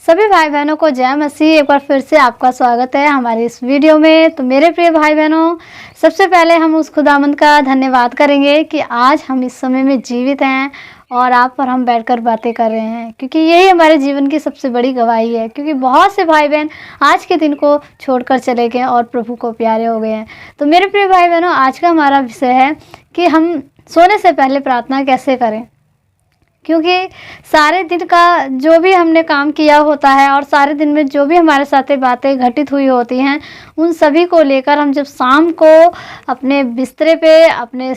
सभी भाई बहनों को जय मसीह। एक बार फिर से आपका स्वागत है हमारी इस वीडियो में। तो मेरे प्रिय भाई बहनों, सबसे पहले हम उस खुदावंद का धन्यवाद करेंगे कि आज हम इस समय में जीवित हैं और आप पर हम बैठकर बातें कर रहे हैं, क्योंकि यही हमारे जीवन की सबसे बड़ी गवाही है। क्योंकि बहुत से भाई बहन आज के दिन को छोड़कर चले गए और प्रभु को प्यारे हो गए हैं। तो मेरे प्रिय भाई बहनों, आज का हमारा विषय है कि हम सोने से पहले प्रार्थना कैसे करें। क्योंकि सारे दिन का जो भी हमने काम किया होता है और सारे दिन में जो भी हमारे साथ बातें घटित हुई होती हैं, उन सभी को लेकर हम जब शाम को अपने बिस्तरे पे, अपने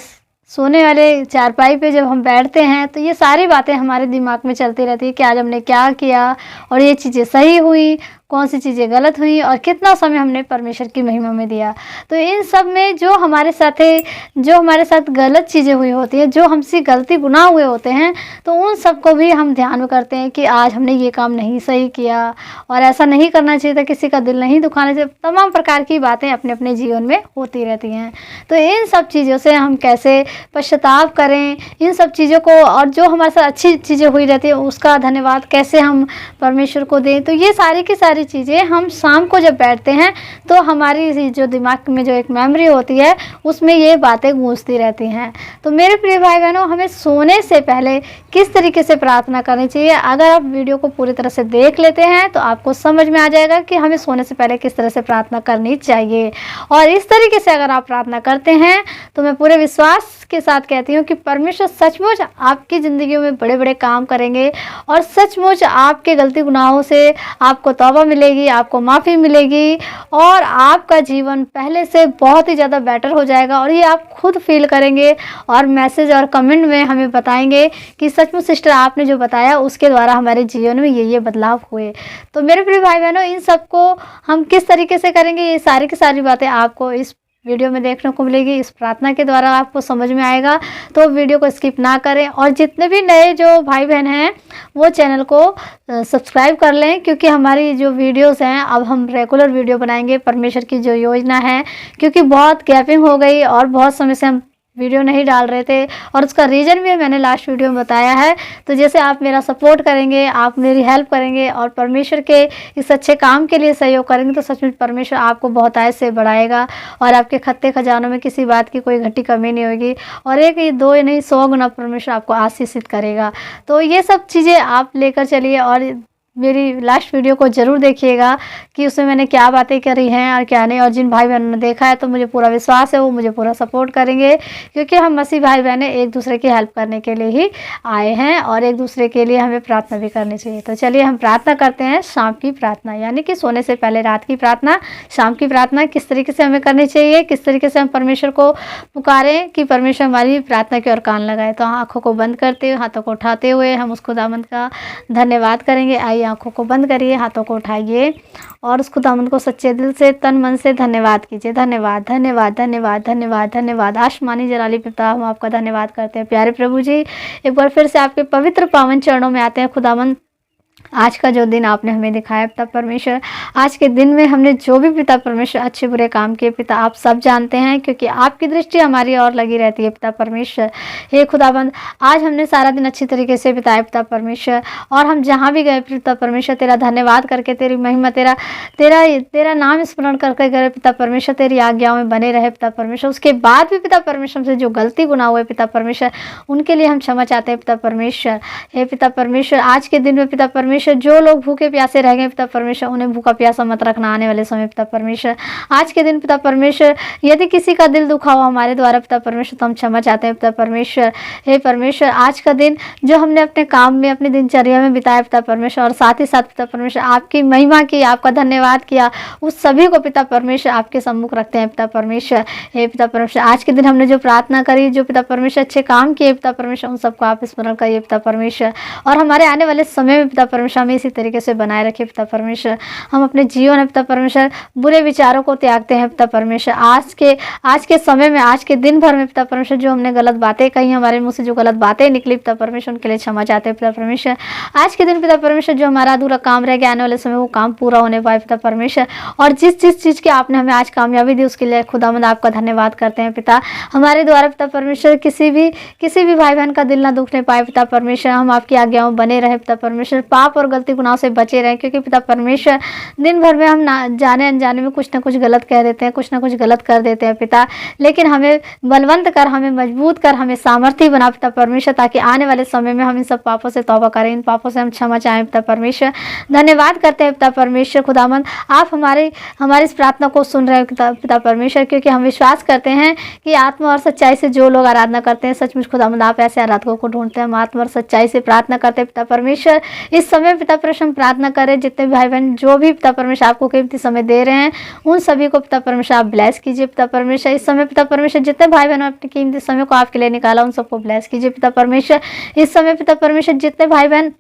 सोने वाले चारपाई पे जब हम बैठते हैं, तो ये सारी बातें हमारे दिमाग में चलती रहती है कि आज हमने क्या किया और ये चीज़ें सही हुई, कौन सी चीज़ें गलत हुई और कितना समय हमने परमेश्वर की महिमा में दिया। तो इन सब में जो हमारे साथ गलत चीज़ें हुई होती हैं, जो हमसे गलती गुनाह हुए होते हैं, तो उन सब को भी हम ध्यान में करते हैं कि आज हमने ये काम नहीं सही किया और ऐसा नहीं करना चाहिए था, किसी का दिल नहीं दुखाना चाहिए। तमाम प्रकार की बातें अपने अपने जीवन में होती रहती हैं। तो इन सब चीज़ों से हम कैसे पश्चाताप करें, इन सब चीज़ों को, और जो हमारे साथ अच्छी चीज़ें हुई रहती है उसका धन्यवाद कैसे हम परमेश्वर को दें। तो ये सारी की सारी चीज़ें हम शाम को जब बैठते हैं तो हमारी जो दिमाग में जो एक मेमोरी होती है उसमें ये बातें गूंजती रहती हैं। तो मेरे प्रिय भाई बहनों, हमें सोने से पहले किस तरीके से प्रार्थना करनी चाहिए, अगर आप वीडियो को पूरी तरह से देख लेते हैं तो आपको समझ में आ जाएगा कि हमें सोने से पहले किस तरह से प्रार्थना करनी चाहिए। और इस तरीके से अगर आप प्रार्थना करते हैं तो मैं पूरे विश्वास के साथ कहती हूँ कि परमेश्वर सचमुच आपकी ज़िंदगियों में बड़े बड़े काम करेंगे और सचमुच आपके गलती गुनाहों से आपको तौबा मिलेगी, आपको माफ़ी मिलेगी और आपका जीवन पहले से बहुत ही ज़्यादा बेटर हो जाएगा। और ये आप खुद फील करेंगे और मैसेज और कमेंट में हमें बताएंगे कि सचमुच सिस्टर आपने जो बताया उसके द्वारा हमारे जीवन में ये बदलाव हुए। तो मेरे प्रिय भाई बहनों, इन सबको हम किस तरीके से करेंगे, ये सारी की सारी बातें आपको इस वीडियो में देखने को मिलेगी। इस प्रार्थना के द्वारा आपको समझ में आएगा, तो वीडियो को स्किप ना करें। और जितने भी नए जो भाई बहन हैं वो चैनल को सब्सक्राइब कर लें, क्योंकि हमारी जो वीडियोस हैं अब हम रेगुलर वीडियो बनाएंगे। परमेश्वर की जो योजना है, क्योंकि बहुत गैपिंग हो गई और बहुत समय से हम वीडियो नहीं डाल रहे थे, और उसका रीज़न भी मैंने लास्ट वीडियो में बताया है। तो जैसे आप मेरा सपोर्ट करेंगे, आप मेरी हेल्प करेंगे और परमेश्वर के इस अच्छे काम के लिए सहयोग करेंगे, तो सचमुच परमेश्वर आपको बहुत आय से बढ़ाएगा और आपके खत्ते खजानों में किसी बात की कोई घटी कमी नहीं होगी। और एक ही दो नहीं 100 गुना परमेश्वर आपको आशीषित करेगा। तो ये सब चीज़ें आप लेकर चलिए और मेरी लास्ट वीडियो को ज़रूर देखिएगा कि उसमें मैंने क्या बातें करी हैं और क्या नहीं। और जिन भाई बहनों ने देखा है तो मुझे पूरा विश्वास है वो मुझे पूरा सपोर्ट करेंगे, क्योंकि हम मसीह भाई बहनें एक दूसरे की हेल्प करने के लिए ही आए हैं और एक दूसरे के लिए हमें प्रार्थना भी करनी चाहिए। तो चलिए हम प्रार्थना करते हैं। शाम की प्रार्थना यानी कि सोने से पहले रात की प्रार्थना, शाम की प्रार्थना किस तरीके से हमें करनी चाहिए, किस तरीके से हम परमेश्वर को पुकारें कि परमेश्वर हमारी प्रार्थना की ओर कान लगाए। तो आँखों को बंद करते हुए, हाथों को उठाते हुए हम उस खुदावंद का धन्यवाद करेंगे। आइए आंखों को बंद करिए, हाथों को उठाइए और उस खुदावंद को सच्चे दिल से, तन मन से धन्यवाद कीजिए। धन्यवाद धन्यवाद धन्यवाद धन्यवाद धन्यवाद। आसमानी जलाली पिता, हम आपका धन्यवाद करते हैं। प्यारे प्रभु जी, एक बार फिर से आपके पवित्र पावन चरणों में आते हैं। खुदावंद, आज का जो दिन आपने हमें दिखाया पिता परमेश्वर, आज के दिन में हमने जो भी पिता परमेश्वर अच्छे बुरे काम किए, पिता आप सब जानते हैं, क्योंकि आपकी दृष्टि हमारी ओर लगी रहती है पिता परमेश्वर। हे खुदाबंद, आज हमने सारा दिन अच्छी तरीके से बिताया पिता परमेश्वर, और हम जहाँ भी गए पिता परमेश्वर तेरा धन्यवाद करके, तेरी महिमा, तेरा नाम स्मरण करके गए पिता परमेश्वर, तेरी आज्ञाओं में बने रहे पिता परमेश्वर। उसके बाद भी पिता परमेश्वर से जो गलती गुनाह हुए पिता परमेश्वर, उनके लिए हम क्षमा चाहते हैं पिता परमेश्वर। हे पिता परमेश्वर, आज के दिन में पिता परमेश्वर जो लोग भूखे प्यासे रह गए पिता परमेश्वर, उन्हें भूखा प्यासा मत रखना आने वाले समय पिता परमेश्वर। आज के दिन पिता परमेश्वर, यदि किसी का दिल दुखा हुआ हमारे द्वारा पिता परमेश्वर, तो हम क्षमा चाहते हैं पिता परमेश्वर। हे परमेश्वर, आज का दिन जो हमने अपने काम में, अपनी दिनचर्या में बिताया पिता परमेश्वर, और साथ ही साथ पिता परमेश्वर आपकी महिमा की, आपका धन्यवाद किया, उस सभी को पिता परमेश्वर आपके सम्मुख रखते हैं पिता परमेश्वर। हे पिता परमेश्वर, आज के दिन हमने जो प्रार्थना करी, जो पिता परमेश्वर अच्छे काम किए पिता परमेश्वर, उन सबको आप स्मरण करिए पिता परमेश्वर। और हमारे आने वाले समय में पिता परमेश्वर हमें इसी तरीके से बनाए रखे पिता परमेश्वर। हम अपने जीवन में पिता परमेश्वर बुरे विचारों को त्यागते हैं पिता परमेश्वर। आज के समय में, आज के दिन भर में पिता परमेश्वर जो हमने गलत बातें कही, हमारे मुंह से जो गलत बातें निकली पिता परमेश्वर, उनके लिए क्षमा चाहते हैं पिता परमेश्वर। आज के दिन पिता परमेश्वर जो हमारा अधूरा काम रह गया, आने वाले समय वो काम पूरा होने पाए पिता परमेश्वर। और जिस चीज़ की आपने हमें आज कामयाबी दी, उसके लिए खुदावंद आपका धन्यवाद करते हैं पिता। हमारे द्वारा पिता परमेश्वर किसी भी भाई बहन का दिल ना दुखने पाए पिता परमेश्वर। हम आपकी आज्ञाओं बने रहे पिता परमेश्वर। पाप और गलती गुनाहों से बचे रहें, क्योंकि पिता परमेश्वर दिन भर में हम ना जाने अनजाने में कुछ ना कुछ गलत कह देते हैं, कुछ ना कुछ गलत कर देते हैं पिता। लेकिन हमें बलवंत कर, हमें मजबूत कर, हमें सामर्थ्य बना पिता परमेश्वर, ताकि आने वाले समय में हम इन सब पापों से तौबा करें, इन पापों से हम क्षमा चाहें पिता परमेश्वर। धन्यवाद करते हैं पिता परमेश्वर खुदावंद, आप हमारी इस प्रार्थना को सुन रहे हैं पिता परमेश्वर, क्योंकि हम विश्वास करते हैं कि आत्मा और सच्चाई से जो लोग आराधना करते हैं, सचमुच खुदावंद आप ऐसे आराधकों को ढूंढते हैं। हम आत्मा और सच्चाई से प्रार्थना करते हैं पिता परमेश्वर। इस समय पिता परमेश्वर हम प्रार्थना करें, जितने भाई बहन जो भी पिता परमेश्वर आपको कीमती समय दे रहे हैं, उन सभी को पिता परमेश्वर आप ब्लेस कीजिए पिता परमेश्वर। इस समय पिता परमेश्वर जितने भाई बहनों अपने कीमती समय को आपके लिए निकाला, उन सबको ब्लेस कीजिए पिता परमेश्वर। इस समय पिता परमेश्वर जितने भाई बहन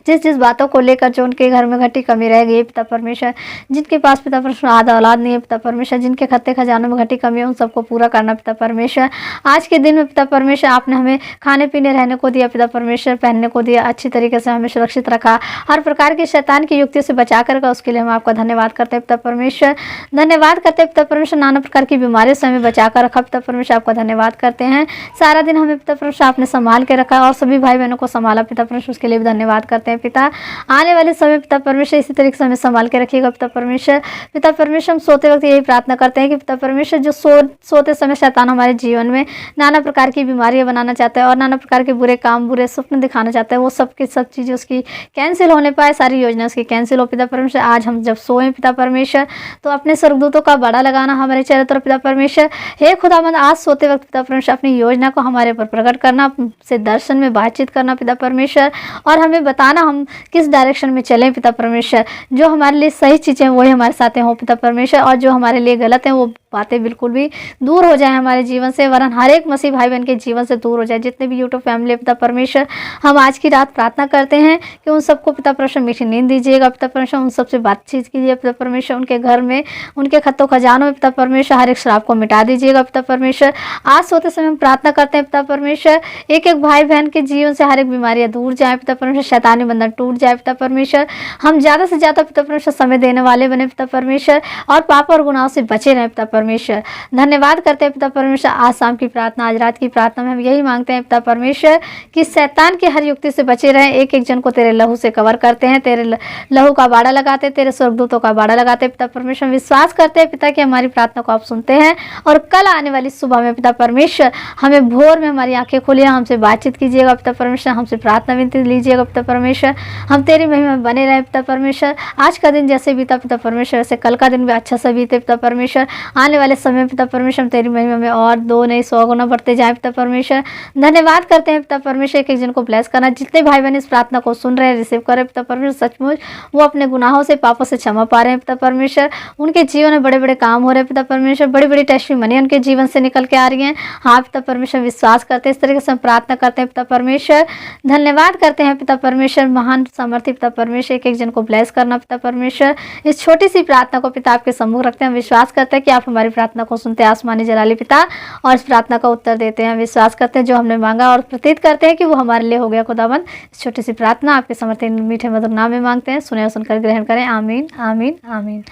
जिस बातों को लेकर जो उनके घर में घटी कमी रह गई पिता परमेश्वर, जिनके पास पिता परमेश्वर आधा औलाद नहीं है पिता परमेश्वर, जिनके खत्ते खजानों में घटी कमी है, उन सबको पूरा करना पिता परमेश्वर। आज के दिन में पिता परमेश्वर आपने हमें खाने पीने रहने को दिया पिता परमेश्वर, पहनने को दिया, अच्छी तरीके से हमें सुरक्षित रखा, हर प्रकार के शैतान की युक्तियों से बचा कर रखा, उसके लिए हम आपका धन्यवाद करते हैं पिता परमेश्वर। धन्यवाद करते हैं पिता परमेश्वर, नाना प्रकार की बीमारियों से हमें बचा कर रखा पिता परमेश्वर, आपका धन्यवाद करते हैं। सारा दिन हमें पिता परमेश्वर आपने संभाल के रखा और सभी भाई बहनों को संभाला पिता परमेश्वर, उसके लिए भी धन्यवाद करते हैं पिता। आने वाले समय पिता परमेश्वर इसी तरीके से हमें संभाल के रखिएगा पिता परमेश्वर। पिता परमेश्वर हम सोते वक्त यही प्रार्थना करते हैं कि पिता परमेश्वर जो सोते समय शैतान हमारे जीवन में नाना प्रकार की बीमारियां बनाना चाहता है और नाना प्रकार के बुरे काम, बुरे स्वप्न दिखाना चाहता है, वो सब की सब चीज़ें उसकी कैंसिल होने पाए, सारी योजना उसकी कैंसिल हो पिता परमेश्वर। आज हम जब सोएं पिता परमेश्वर, तो अपने स्वर्गदूतों का बड़ा लगाना हमारे चेहरे तरफ पिता परमेश्वर। हे खुदावंद, आज सोते वक्त पिता परमेश्वर अपनी योजना को हमारे ऊपर प्रकट करना, से दर्शन में बातचीत करना पिता परमेश्वर, और हमें बताना हम किस डायरेक्शन में चलें पिता परमेश्वर। जो हमारे लिए सही चीज़ें वही हमारे साथ हो पिता परमेश्वर, और जो हमारे लिए गलत हैं वो बातें बिल्कुल भी दूर हो जाए हमारे जीवन से, वरन हर एक मसीह भाई बहन के जीवन से दूर हो जाए। जितने भी यूट्यूब फैमिली पिता परमेश्वर, हम आज की रात प्रार्थना करते हैं कि उन सबको पिता परमेश्वर मीठी नींद दीजिएगा पिता परमेश्वर, उन सबसे बातचीत कीजिए पिता परमेश्वर, उनके घर में, उनके खत्तों खजानों में पिता परमेश्वर हर एक शराब को मिटा दीजिएगा पिता परमेश्वर। आज सोते समय हम प्रार्थना करते हैं पिता परमेश्वर, एक एक भाई बहन के जीवन से हर एक बीमारियां दूर जाए पिता परमेश्वर, शैतानी बंधन टूट जाए पिता परमेश्वर। हम ज़्यादा से ज़्यादा पिता परमेश्वर समय देने वाले बने पिता परमेश्वर, और पाप और गुनाहों से बचे रहें पिता परमेश्वर। धन्यवाद करते हैं पिता परमेश्वर, आज शाम की प्रार्थना, आज रात की प्रार्थना में हम यही मांगते हैं पिता परमेश्वर कि शैतान की हर युक्ति से बचे रहें। एक एक जन को तेरे लहू से कवर करते हैं, तेरे लहू का बाड़ा लगाते हैं, तेरे स्वर्गदूतों का बाड़ा लगाते हैं पिता परमेश्वर। विश्वास करते हैं पिता कि हमारी प्रार्थना को आप सुनते हैं, और कल आने वाली सुबह में पिता परमेश्वर हमें भोर में हमारी आंखें खोलिए, हमसे बातचीत कीजिएगा पिता परमेश्वर, हमसे प्रार्थना विनती लीजिएगा पिता परमेश्वर। हम तेरी महिमा में बने रहे पिता परमेश्वर। आज का दिन जैसे बीता पिता परमेश्वर, वैसे कल का दिन भी अच्छा सा बीते पिता परमेश्वर। आने वाले समय पिता परमेश्वर हम तेरी महिमा में और 2 नहीं 100 गुना बढ़ते जाए पिता परमेश्वर। धन्यवाद करते हैं पिता परमेश्वर, एक एक जन को ब्लेस करना, जितने भाई बहन इस प्रार्थना को सुन रहे हैं, रिसीव कर रहे हैं पिता परमेश्वर, सचमुच वो अपने गुनाहों से, पापों से क्षमा पा रहे हैं पिता परमेश्वर। उनके जीवन में बड़े बड़े काम हो रहे हैं पिता परमेश्वर, बड़ी बड़ी टेस्टिमनी उनके जीवन से निकल के आ रही हैं। हाँ पिता परमेश्वर, विश्वास करते हैं, इस तरीके से हम प्रार्थना करते हैं पिता परमेश्वर। धन्यवाद करते हैं पिता परमेश्वर, महान सामर्थ्य पिता परमेश्वर, एक एक जन को ब्लेस करना पिता परमेश्वर। इस छोटी सी प्रार्थना को पिता आपके सम्मुख रखते हैं, विश्वास करते हैं कि आप हमारी प्रार्थना को सुनते हैं आसमानी जलाली पिता, और इस प्रार्थना का उत्तर देते हैं। विश्वास करते हैं जो हमने मांगा और प्रतीत करते हैं कि वो हमारे लिए हो गया खुदाबंद। इस छोटी सी प्रार्थना आपके समर्थन मीठे मधुर नाम में मांगते हैं, सुने और सुनकर ग्रहण करें। आमीन आमीन आमीन।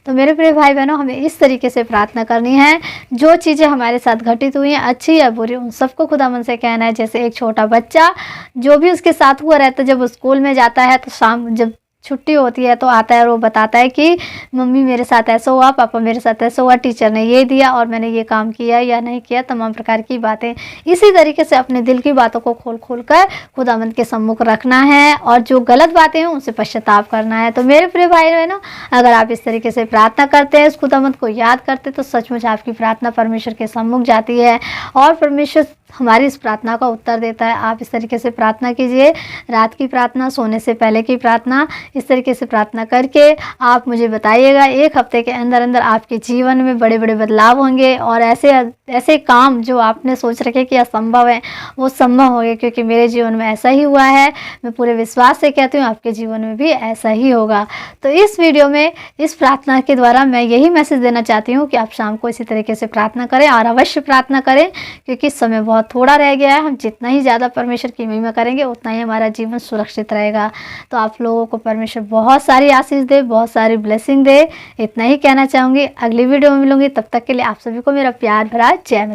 तो मेरे प्रिय भाई बहनों, हमें इस तरीके से प्रार्थना करनी है, जो चीज़ें हमारे साथ घटित हुई हैं, अच्छी या बुरी, उन सबको खुदाबंद से कहना है। जैसे एक छोटा बच्चा, जो भी उसके साथ हुआ रहता है, जब वो स्कूल में जाता है तो शाम जब छुट्टी होती है तो आता है और वो बताता है कि मम्मी मेरे साथ ऐसा हुआ, पापा मेरे साथ ऐसा हुआ, टीचर ने ये दिया और मैंने ये काम किया या नहीं किया, तमाम प्रकार की बातें। इसी तरीके से अपने दिल की बातों को खोल खोल कर खुदावंद के सम्मुख रखना है, और जो गलत बातें हैं उनसे पश्चाताप करना है। तो मेरे प्रिय भाई बहनों, अगर आप इस तरीके से प्रार्थना करते हैं, उस खुदावंद को याद करते, तो सचमुच आपकी प्रार्थना परमेश्वर के सम्मुख जाती है और परमेश्वर हमारी इस प्रार्थना का उत्तर देता है। आप इस तरीके से प्रार्थना कीजिए, रात की प्रार्थना, सोने से पहले की प्रार्थना, इस तरीके से प्रार्थना करके आप मुझे बताइएगा। 1 हफ्ते के अंदर अंदर आपके जीवन में बड़े बड़े बदलाव होंगे, और ऐसे काम जो आपने सोच रखे कि असंभव है, वो संभव होंगे, क्योंकि मेरे जीवन में ऐसा ही हुआ है। मैं पूरे विश्वास से कहती हूँ आपके जीवन में भी ऐसा ही होगा। तो इस वीडियो में इस प्रार्थना के द्वारा मैं यही मैसेज देना चाहती हूँ कि आप शाम को इसी तरीके से प्रार्थना करें, और अवश्य प्रार्थना करें, क्योंकि समय बहुत थोड़ा रह गया है। हम जितना ही ज़्यादा परमेश्वर की महिमा करेंगे, उतना ही हमारा जीवन सुरक्षित रहेगा। तो आप लोगों को परमेश्वर बहुत सारी आशीष दे, बहुत सारी ब्लेसिंग दे, इतना ही कहना चाहूँगी। अगली वीडियो में मिलूंगी, तब तक के लिए आप सभी को मेरा प्यार भरा जय मसीह।